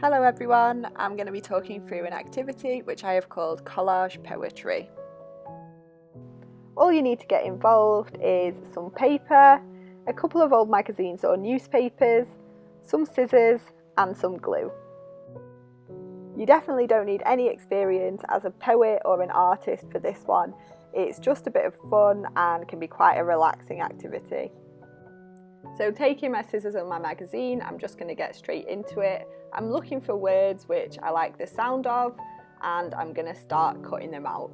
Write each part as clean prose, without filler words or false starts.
Hello everyone, I'm going to be talking through an activity which I have called Collage Poetry. All you need to get involved is some paper, a couple of old magazines or newspapers, some scissors and some glue. You definitely don't need any experience as a poet or an artist for this one. It's just a bit of fun and can be quite a relaxing activity. So taking my scissors and my magazine, I'm just going to get straight into it. I'm looking for words which I like the sound of, and I'm going to start cutting them out.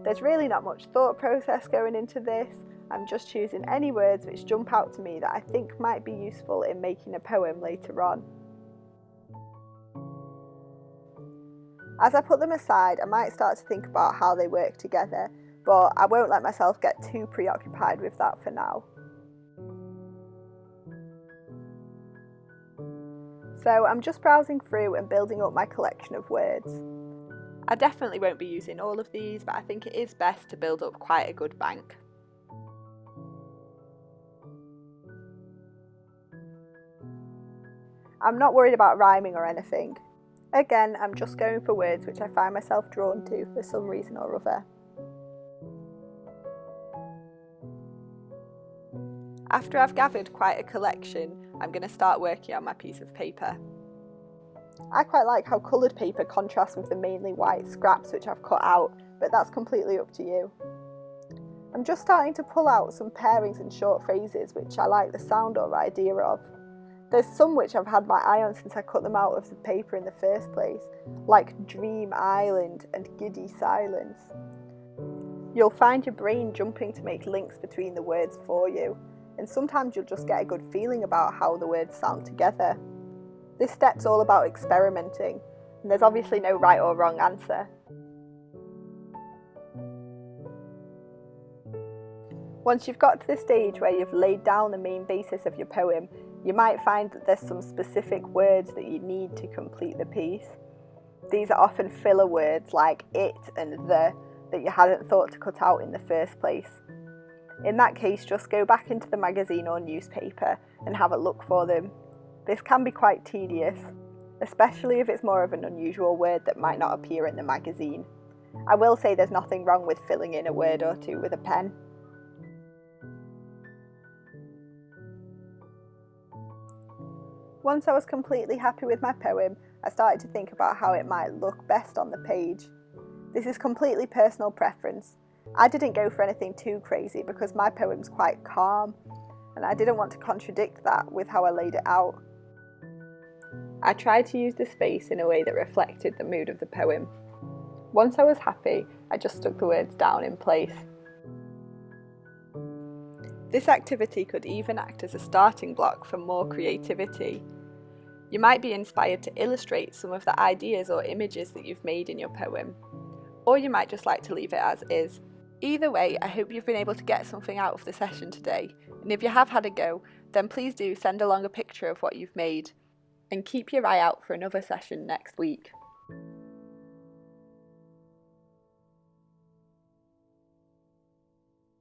There's really not much thought process going into this. I'm just choosing any words which jump out to me that I think might be useful in making a poem later on. As I put them aside, I might start to think about how they work together, but I won't let myself get too preoccupied with that for now. So I'm just browsing through and building up my collection of words. I definitely won't be using all of these, but I think it is best to build up quite a good bank. I'm not worried about rhyming or anything. Again, I'm just going for words which I find myself drawn to for some reason or other. After I've gathered quite a collection, I'm going to start working on my piece of paper. I quite like how coloured paper contrasts with the mainly white scraps which I've cut out, but that's completely up to you. I'm just starting to pull out some pairings and short phrases which I like the sound or idea of. There's some which I've had my eye on since I cut them out of the paper in the first place, like Dream Island and Giddy Silence. You'll find your brain jumping to make links between the words for you, and sometimes you'll just get a good feeling about how the words sound together. This step's all about experimenting, and there's obviously no right or wrong answer. Once you've got to the stage where you've laid down the main basis of your poem, you might find that there's some specific words that you need to complete the piece. These are often filler words like it and the that you hadn't thought to cut out in the first place. In that case, just go back into the magazine or newspaper and have a look for them. This can be quite tedious, especially if it's more of an unusual word that might not appear in the magazine. I will say there's nothing wrong with filling in a word or two with a pen. Once I was completely happy with my poem, I started to think about how it might look best on the page. This is completely personal preference. I didn't go for anything too crazy because my poem's quite calm, and I didn't want to contradict that with how I laid it out. I tried to use the space in a way that reflected the mood of the poem. Once I was happy, I just stuck the words down in place. This activity could even act as a starting block for more creativity. You might be inspired to illustrate some of the ideas or images that you've made in your poem, or you might just like to leave it as is. Either way, I hope you've been able to get something out of the session today, and if you have had a go, then please do send along a picture of what you've made, and keep your eye out for another session next week.